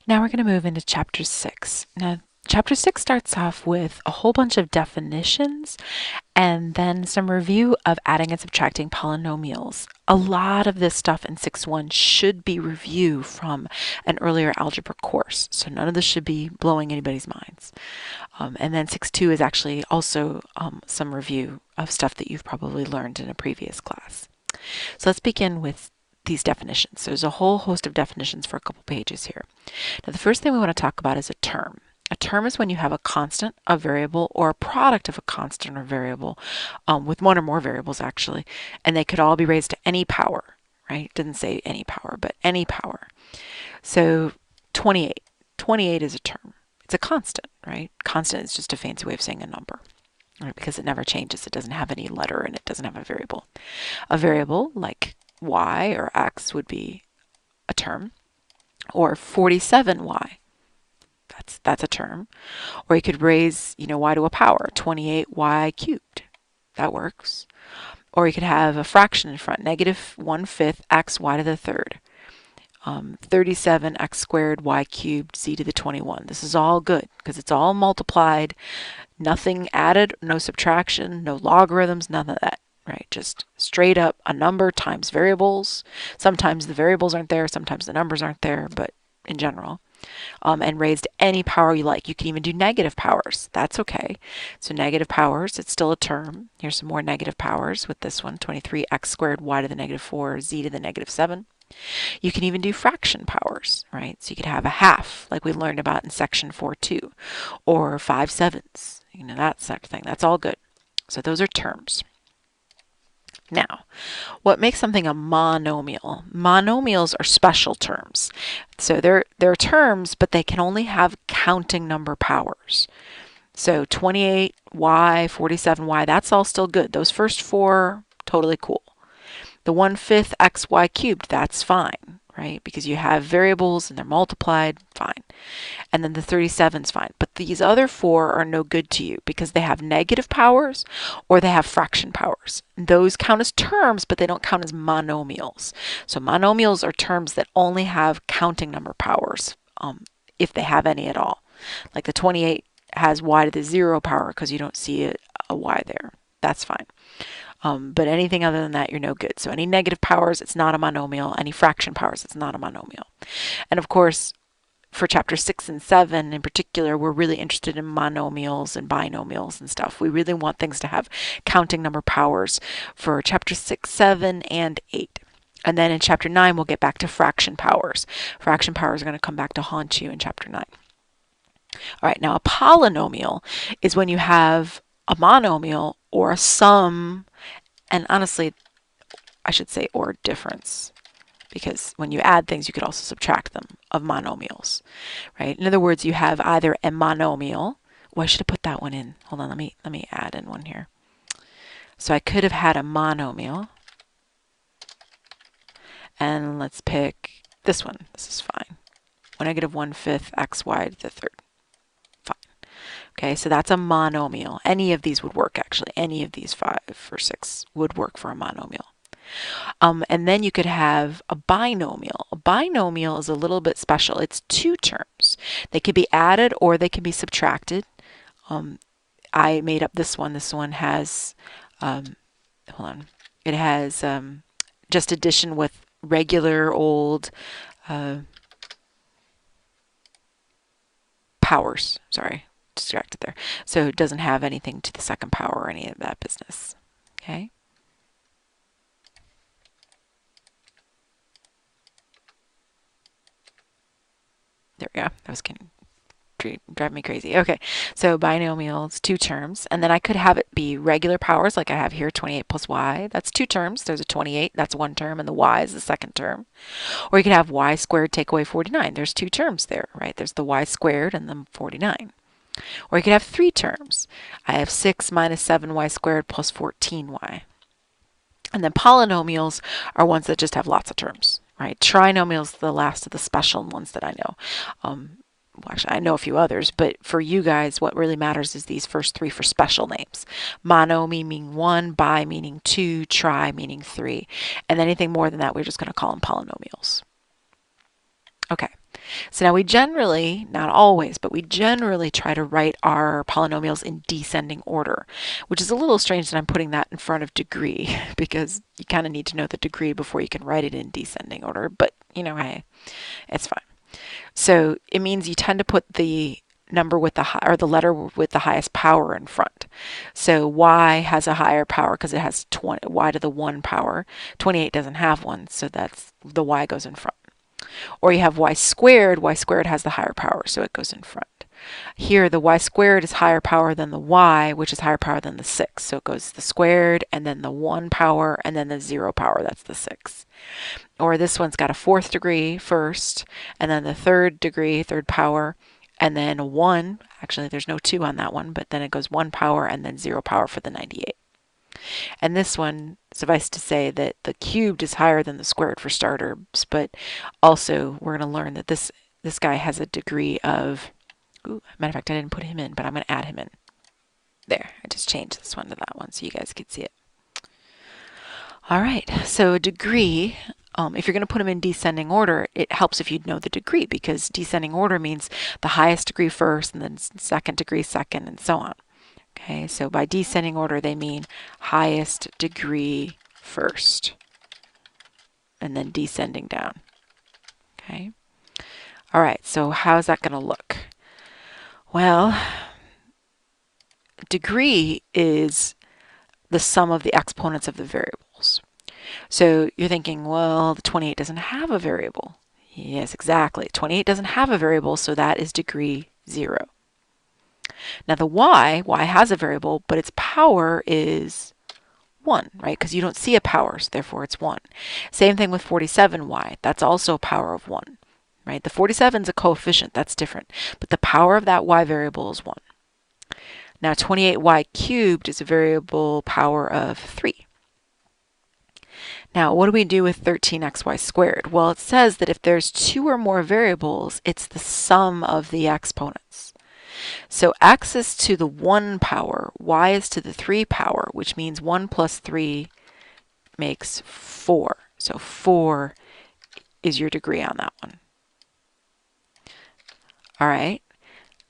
Now we're going to move into chapter 6. Now, chapter 6 starts off with a whole bunch of definitions and then some review of adding and subtracting polynomials. A lot of this stuff in 6.1 should be review from an earlier algebra course, so none of this should be blowing anybody's minds. And then 6.2 is actually also some review of stuff that you've probably learned in a previous class. So let's begin with these definitions. So there's a whole host of definitions for a couple pages here. Now, the first thing we want to talk about is a term. A term is when you have a constant, a variable, or a product of a constant or variable, with one or more variables actually, and they could all be raised to any power, right? It didn't say any power, but any power. So 28. 28 is a term. It's a constant, right? Constant is just a fancy way of saying a number, right? Because it never changes. It doesn't have any letter and it doesn't have a variable. A variable like y or x would be a term, or 47y. That's a term. Or you could raise, y to a power, 28y cubed. That works. Or you could have a fraction in front, negative 1/5 x y to the third. 37 x squared y cubed z to the 21. This is all good because it's all multiplied, nothing added, no subtraction, no logarithms, none of that, right? Just straight up a number times variables. Sometimes the variables aren't there, sometimes the numbers aren't there, but in general. And raised to any power you like. You can even do negative powers. That's okay. So negative powers, it's still a term. Here's some more negative powers with this one, 23x squared y to the negative 4 z to the negative 7. You can even do fraction powers, right? So you could have a half, like we learned about in section 4.2, or 5/7, that sort of thing. That's all good. So those are terms. Now, what makes something a monomial? Monomials are special terms. So they're terms, but they can only have counting number powers. So 28y, 47y, that's all still good. Those first four, totally cool. The 1/5 xy cubed, that's fine, right? Because you have variables and they're multiplied, fine. And then the 37's fine. But these other four are no good to you because they have negative powers or they have fraction powers. Those count as terms, but they don't count as monomials. So monomials are terms that only have counting number powers, if they have any at all. Like the 28 has y to the 0 power because you don't see a y there. That's fine. But anything other than that, you're no good. So any negative powers, it's not a monomial. Any fraction powers, it's not a monomial. And of course, for chapter 6 and 7 in particular, we're really interested in monomials and binomials and stuff. We really want things to have counting number powers for chapter 6, 7, and 8. And then in chapter 9, we'll get back to fraction powers. Fraction powers are going to come back to haunt you in chapter 9. All right, now a polynomial is when you have a monomial or a sum, and honestly, I should say or difference, because when you add things, you could also subtract them, of monomials, right? In other words, you have either a monomial. Oh, I should have put that one in. Hold on, let me add in one here. So I could have had a monomial, and let's pick this one. This is fine. 1-1/5 xy to the third. Fine. Okay, so that's a monomial. Any of these would work, actually. Any of these 5 or 6 would work for a monomial. And then you could have a binomial. A binomial is a little bit special. It's two terms. They could be added or they can be subtracted. I made up this one. This one has, hold on, it has just addition with regular old powers. Sorry, distracted there. So it doesn't have anything to the second power or any of that business. Okay. There we go. That was getting drive me crazy. Okay, so binomials, two terms, and then I could have it be regular powers like I have here, 28 plus y. That's two terms. There's a 28, that's one term, and the y is the second term. Or you could have y squared take away 49. There's two terms there, right? There's the y squared and the 49. Or you could have three terms. I have 6 minus 7y squared plus 14y. And then polynomials are ones that just have lots of terms, right? Trinomials are the last of the special ones that I know. Well, actually, I know a few others, but for you guys, what really matters is these first three for special names. Mono meaning one, bi meaning two, tri meaning three. And anything more than that, we're just going to call them polynomials. Okay, So now we generally, not always, but we generally try to write our polynomials in descending order, which is a little strange that I'm putting that in front of degree because you kind of need to know the degree before you can write it in descending order, but hey, it's fine. So it means you tend to put the number with the or the letter with the highest power in front. So y has a higher power because it has 20, y to the 1 power. 28 doesn't have one, so that's the y goes in front. Or you have y squared has the higher power, so it goes in front. Here, the y squared is higher power than the y, which is higher power than the 6. So it goes the squared, and then the 1 power, and then the 0 power, that's the 6. Or this one's got a 4th degree first, and then the 3rd degree, 3rd power, and then 1. Actually, there's no 2 on that one, but then it goes 1 power, and then 0 power for the 98. And this one, suffice to say that the cubed is higher than the squared for starters, but also we're going to learn that this guy has a degree of, matter of fact, I didn't put him in, but I'm going to add him in. There, I just changed this one to that one so you guys could see it. All right, so a degree, if you're going to put them in descending order, it helps if you know the degree because descending order means the highest degree first and then second degree second and so on. Okay, so by descending order, they mean highest degree first and then descending down. Okay. All right, so how's that going to look? Well, degree is the sum of the exponents of the variables. So you're thinking, well, the 28 doesn't have a variable. Yes, exactly. 28 doesn't have a variable, so that is degree 0. Now the y has a variable, but its power is 1, right? Because you don't see a power, so therefore it's 1. Same thing with 47y. That's also a power of 1, right? The 47 is a coefficient. That's different. But the power of that y variable is 1. Now 28y cubed is a variable power of 3. Now what do we do with 13xy squared? Well, it says that if there's 2 or more variables, it's the sum of the exponents. So x is to the 1 power, y is to the 3 power, which means 1 plus 3 makes 4. So 4 is your degree on that one. All right.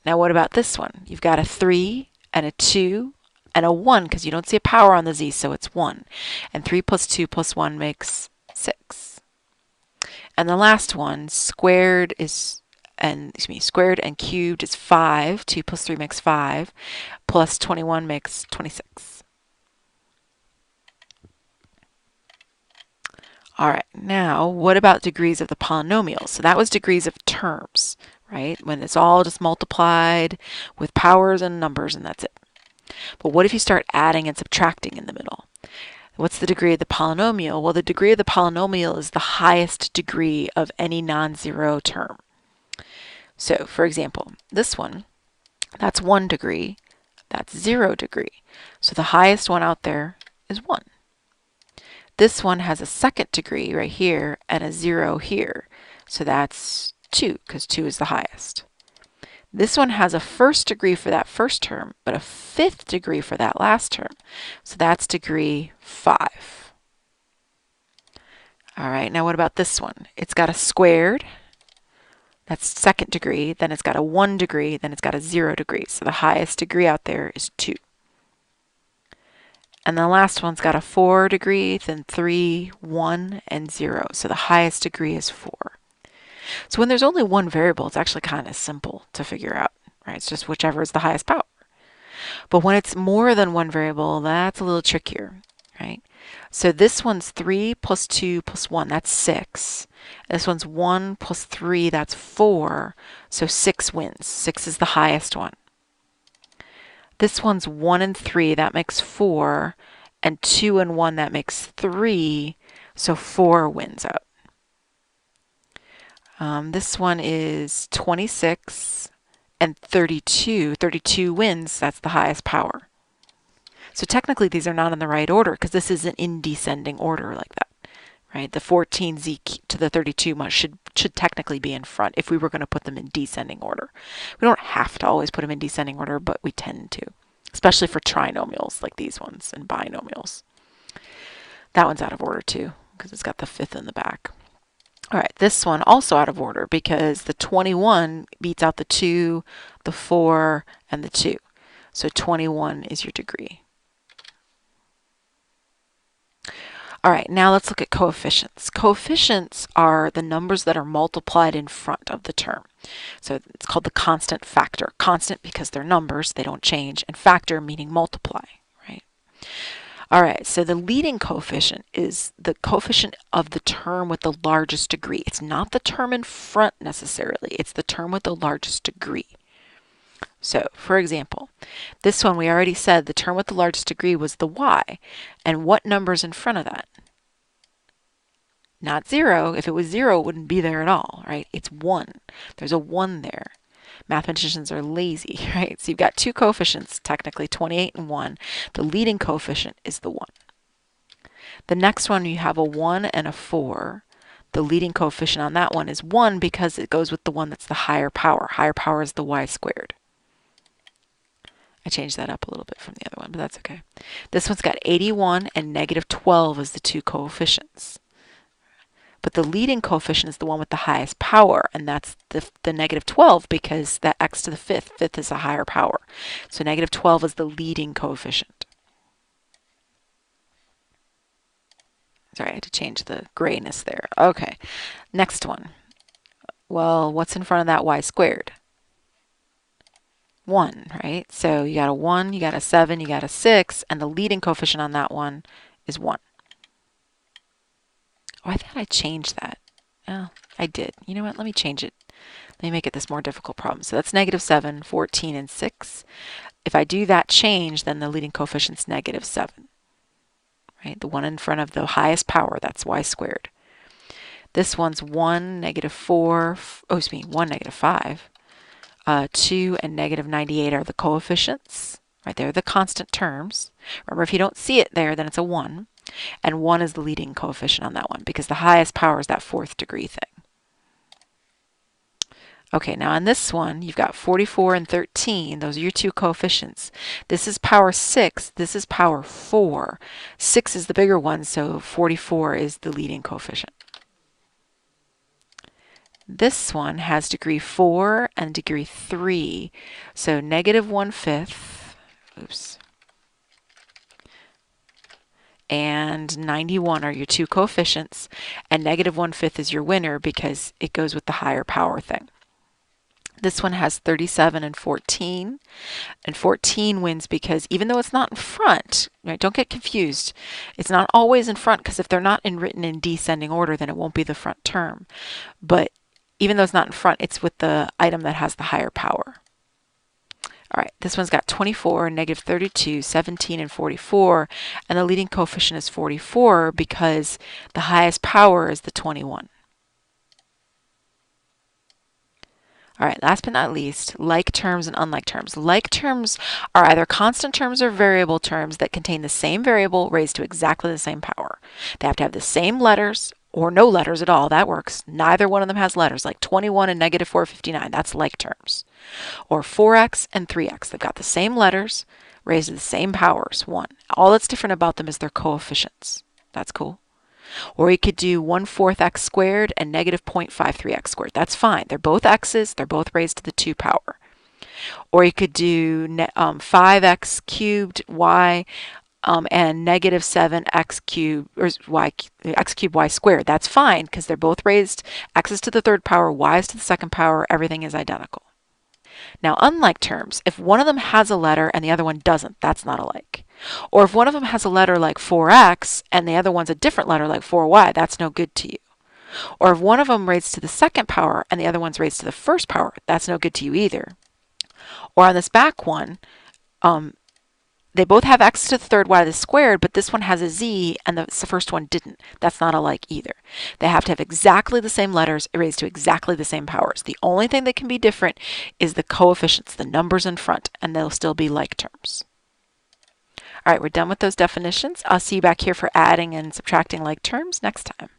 Now what about this one? You've got a 3 and a 2 and a 1 because you don't see a power on the z, so it's 1. And 3 plus 2 plus 1 makes 6. And the last one, squared and cubed is 5. 2 plus 3 makes 5. Plus 21 makes 26. All right, now what about degrees of the polynomial? So that was degrees of terms, right? When it's all just multiplied with powers and numbers and that's it. But what if you start adding and subtracting in the middle? What's the degree of the polynomial? Well, the degree of the polynomial is the highest degree of any non-zero term. So, for example, this one, that's 1 degree, that's 0 degree. So the highest one out there is 1. This one has a second degree right here and a 0 here. So that's 2 because 2 is the highest. This one has a first degree for that first term, but a 5th degree for that last term. So that's degree 5. All right, now what about this one? It's got a squared, that's second degree, then it's got a 1 degree, then it's got a 0 degree. So the highest degree out there is 2. And the last one's got a 4 degree, then 3, 1, and 0. So the highest degree is 4. So when there's only one variable, it's actually kind of simple to figure out, right? It's just whichever is the highest power. But when it's more than one variable, that's a little trickier, right? So this one's 3 plus 2 plus 1, that's 6. This one's 1 plus 3, that's 4. So 6 wins. 6 is the highest one. This one's 1 and 3, that makes 4. And 2 and 1, that makes 3. So 4 wins out. This one is 26 and 32. 32 wins, that's the highest power. So technically these are not in the right order because this isn't in descending order like that, right? The 14z to the 32 should technically be in front if we were going to put them in descending order. We don't have to always put them in descending order, but we tend to, especially for trinomials like these ones and binomials. That one's out of order too because it's got the 5th in the back. All right, this one also out of order because the 21 beats out the 2, the 4, and the 2. So 21 is your degree. All right, now let's look at coefficients. Coefficients are the numbers that are multiplied in front of the term. So it's called the constant factor. Constant because they're numbers, they don't change, and factor meaning multiply, right? All right, so the leading coefficient is the coefficient of the term with the largest degree. It's not the term in front necessarily, it's the term with the largest degree. So, for example, this one we already said the term with the largest degree was the y. And what number's in front of that? Not 0. If it was 0, it wouldn't be there at all, right? It's 1. There's a 1 there. Mathematicians are lazy, right? So you've got two coefficients, technically 28 and 1. The leading coefficient is the 1. The next one, you have a 1 and a 4. The leading coefficient on that one is 1 because it goes with the one that's the higher power. Higher power is the y squared. I changed that up a little bit from the other one, but that's okay. This one's got 81 and negative 12 as the two coefficients. But the leading coefficient is the one with the highest power, and that's the negative 12 because that x to the fifth is a higher power. So negative 12 is the leading coefficient. Sorry, I had to change the grayness there. Okay, next one. Well, what's in front of that y squared? 1, right? So you got a 1, you got a 7, you got a 6, and the leading coefficient on that one is 1. Oh, I thought I changed that. Oh, I did. You know what? Let me change it. Let me make it this more difficult problem. So that's negative 7, 14, and 6. If I do that change, then the leading coefficient's negative 7. Right? The one in front of the highest power, that's y squared. This one's 1, negative 4, 1, negative 5. 2 and negative 98 are the coefficients. Right, they're the constant terms. Remember, if you don't see it there, then it's a 1. And 1 is the leading coefficient on that one because the highest power is that 4th degree thing. Okay, now on this one, you've got 44 and 13. Those are your two coefficients. This is power 6. This is power 4. 6 is the bigger one, so 44 is the leading coefficient. This one has degree 4 and degree 3. So negative 1/5, oops, and 91 are your two coefficients, and negative 1/5 is your winner because it goes with the higher power thing. This one has 37 and 14, and 14 wins because even though it's not in front, right, don't get confused, it's not always in front because if they're not written in descending order, then it won't be the front term. But even though it's not in front, it's with the item that has the higher power. All right, this one's got 24, negative 32, 17, and 44, and the leading coefficient is 44 because the highest power is the 21. All right, last but not least, like terms and unlike terms. Like terms are either constant terms or variable terms that contain the same variable raised to exactly the same power. They have to have the same letters or no letters at all. That works. Neither one of them has letters, like 21 and negative 459. That's like terms. Or 4x and 3x. They've got the same letters raised to the same powers, 1. All that's different about them is their coefficients. That's cool. Or you could do 1/4 x squared and negative 0.53 x squared. That's fine. They're both x's. They're both raised to the 2 power. Or you could do 5x cubed y and negative 7x cubed, or x cubed y squared. That's fine because they're both raised. X is to the 3rd power, y is to the 2nd power. Everything is identical. Now, unlike terms, if one of them has a letter and the other one doesn't, that's not alike. Or if one of them has a letter like 4x and the other one's a different letter like 4y, that's no good to you. Or if one of them raised to the 2nd power and the other one's raised to the 1st power, that's no good to you either. Or on this back one, they both have x to the 3rd y to the squared, but this one has a z and the first one didn't. That's not alike either. They have to have exactly the same letters raised to exactly the same powers. The only thing that can be different is the coefficients, the numbers in front, and they'll still be like terms. All right, we're done with those definitions. I'll see you back here for adding and subtracting like terms next time.